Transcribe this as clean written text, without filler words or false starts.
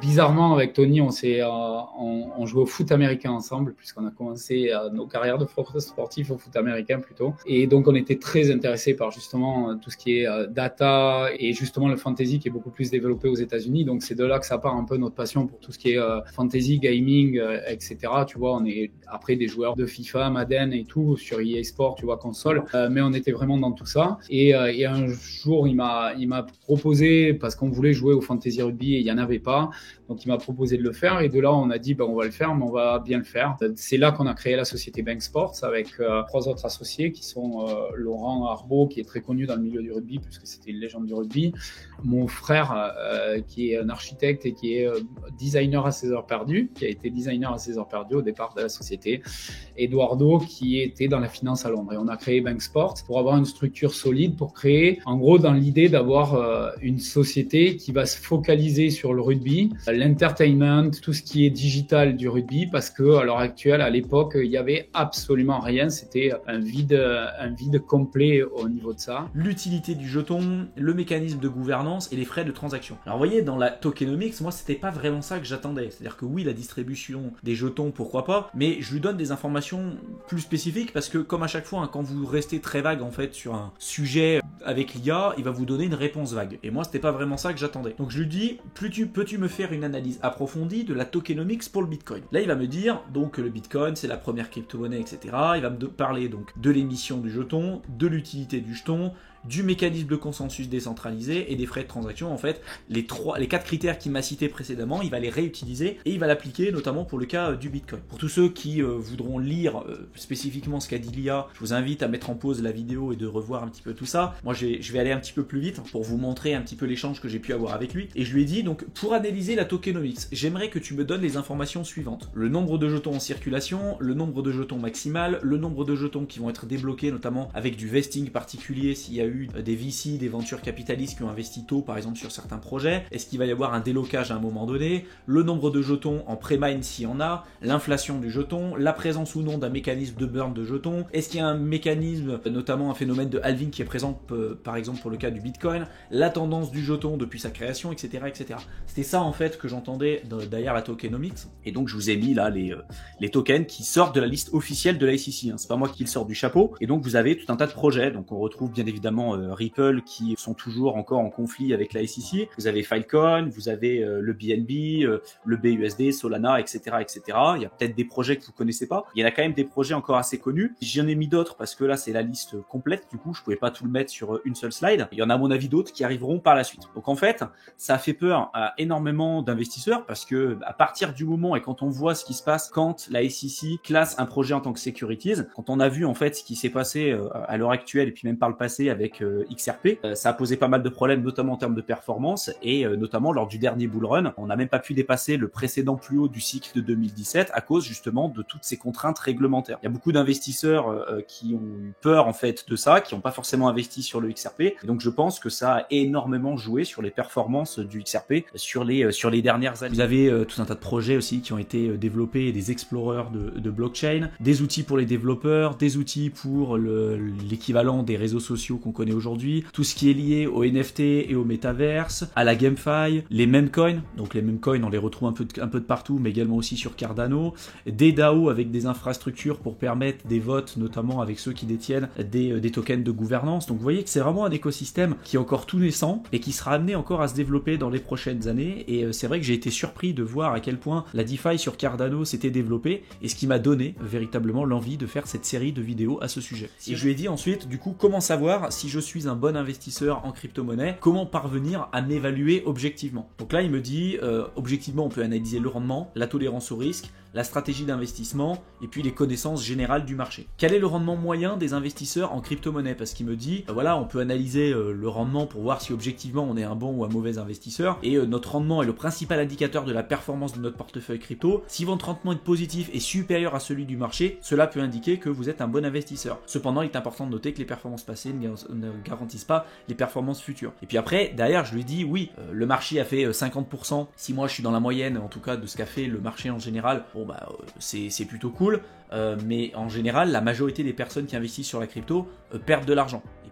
Bizarrement, avec Tony, on jouait au foot américain ensemble, puisqu'on a commencé nos carrières de sportifs au foot américain plutôt. Et donc, on était très intéressés par justement tout ce qui est data et justement le fantasy qui est beaucoup plus développé aux États-Unis. Donc, c'est de là que ça part un peu notre passion pour tout ce qui est fantasy, gaming, etc. Tu vois, on est après des joueurs de FIFA, Madden et tout sur EA Sport, tu vois, console. Mais on était vraiment dans tout ça. Et un jour, il m'a proposé, parce qu'on voulait jouer au fantasy rugby et il n'y en avait pas. Donc, il m'a proposé de le faire et de là, on a dit, on va le faire, mais on va bien le faire. C'est là qu'on a créé la société Bank Sports avec 3 autres associés qui sont Laurent Arbeau, qui est très connu dans le milieu du rugby, puisque c'était une légende du rugby. Mon frère, qui est un architecte et qui est designer à ses heures perdues, qui a été designer à ses heures perdues au départ de la société. Eduardo, qui était dans la finance à Londres. Et on a créé Bank Sports pour avoir une structure solide, pour créer, en gros, dans l'idée d'avoir une société qui va se focaliser sur le rugby, l'entertainment, tout ce qui est digital du rugby, parce que à l'heure actuelle, à l'époque, il y avait absolument rien. C'était un vide complet au niveau de ça. L'utilité du jeton, le mécanisme de gouvernance et les frais de transaction. Alors vous voyez, dans la tokenomics, moi c'était pas vraiment ça que j'attendais. C'est-à-dire que oui, la distribution des jetons, pourquoi pas, mais je lui donne des informations plus spécifiques parce que comme à chaque fois, quand vous restez très vague en fait sur un sujet avec l'IA, il va vous donner une réponse vague. Et moi, c'était pas vraiment ça que j'attendais. Donc je lui dis, peux-tu me faire une analyse approfondie de la tokenomics pour le Bitcoin? Là, il va me dire donc que le Bitcoin, c'est la première crypto-monnaie, etc. Il va me parler donc de l'émission du jeton, de l'utilité du jeton, du mécanisme de consensus décentralisé et des frais de transaction. En fait, les 4 critères qu'il m'a cités précédemment, il va les réutiliser et il va l'appliquer notamment pour le cas du Bitcoin. Pour tous ceux qui voudront lire spécifiquement ce qu'a dit l'IA, je vous invite à mettre en pause la vidéo et de revoir un petit peu tout ça. Moi, je vais aller un petit peu plus vite pour vous montrer un petit peu l'échange que j'ai pu avoir avec lui. Et je lui ai dit, donc, pour analyser la tokenomics, j'aimerais que tu me donnes les informations suivantes. Le nombre de jetons en circulation, le nombre de jetons maximal, le nombre de jetons qui vont être débloqués, notamment avec du vesting particulier s'il y a eu des VC, des ventures capitalistes qui ont investi tôt par exemple sur certains projets. Est-ce qu'il va y avoir un délocage à un moment donné? Le nombre de jetons en pré-mine s'il y en a, l'inflation du jeton, la présence ou non d'un mécanisme de burn de jetons, est-ce qu'il y a un mécanisme, notamment un phénomène de halving qui est présent par exemple pour le cas du Bitcoin, la tendance du jeton depuis sa création, etc. etc. C'était ça en fait que j'entendais derrière la tokenomics. Et donc je vous ai mis là les tokens qui sortent de la liste officielle de la SEC. C'est pas moi qui le sors du chapeau. Et donc vous avez tout un tas de projets. Donc on retrouve bien évidemment Ripple qui sont toujours encore en conflit avec la SEC. Vous avez Filecoin, vous avez le BNB, le BUSD, Solana, etc., etc. Il y a peut-être des projets que vous connaissez pas. Il y en a quand même des projets encore assez connus. J'en ai mis d'autres parce que là c'est la liste complète. Du coup, je pouvais pas tout le mettre sur une seule slide. Il y en a à mon avis d'autres qui arriveront par la suite. Donc en fait, ça a fait peur à énormément d'investisseurs parce que à partir du moment et quand on voit ce qui se passe quand la SEC classe un projet en tant que securities, quand on a vu en fait ce qui s'est passé à l'heure actuelle et puis même par le passé avec XRP, ça a posé pas mal de problèmes, notamment en termes de performance et notamment lors du dernier bull run, on n'a même pas pu dépasser le précédent plus haut du cycle de 2017 à cause justement de toutes ces contraintes réglementaires. Il y a beaucoup d'investisseurs qui ont eu peur en fait de ça, qui n'ont pas forcément investi sur le XRP. Et donc je pense que ça a énormément joué sur les performances du XRP sur les dernières années. Vous avez tout un tas de projets aussi qui ont été développés, des explorers de blockchain, des outils pour les développeurs, des outils pour l'équivalent des réseaux sociaux qu'on connaît aujourd'hui, tout ce qui est lié au NFT et au métaverse, à la GameFi, les memecoins. Donc les memecoins, on les retrouve un peu de partout, mais également aussi sur Cardano, des DAO avec des infrastructures pour permettre des votes, notamment avec ceux qui détiennent des tokens de gouvernance. Donc vous voyez que c'est vraiment un écosystème qui est encore tout naissant et qui sera amené encore à se développer dans les prochaines années. Et c'est vrai que j'ai été surpris de voir à quel point la DeFi sur Cardano s'était développée et ce qui m'a donné véritablement l'envie de faire cette série de vidéos à ce sujet. Et je lui ai dit ensuite, du coup, comment savoir si je suis un bon investisseur en crypto-monnaie, comment parvenir à m'évaluer objectivement. Donc là, il me dit, objectivement, on peut analyser le rendement, la tolérance au risque, la stratégie d'investissement et puis les connaissances générales du marché. Quel est le rendement moyen des investisseurs en crypto-monnaie? Parce qu'il me dit, voilà, on peut analyser le rendement pour voir si objectivement on est un bon ou un mauvais investisseur et notre rendement est le principal indicateur de la performance de notre portefeuille crypto. Si votre rendement est positif et supérieur à celui du marché, cela peut indiquer que vous êtes un bon investisseur. Cependant, il est important de noter que les performances passées ne garantissent pas les performances futures. Et puis après, derrière, je lui dis, oui, le marché a fait 50%. Si moi je suis dans la moyenne, en tout cas, de ce qu'a fait le marché en général, bon bah c'est plutôt cool. Mais en général, la majorité des personnes qui investissent sur la crypto perdent de l'argent. Et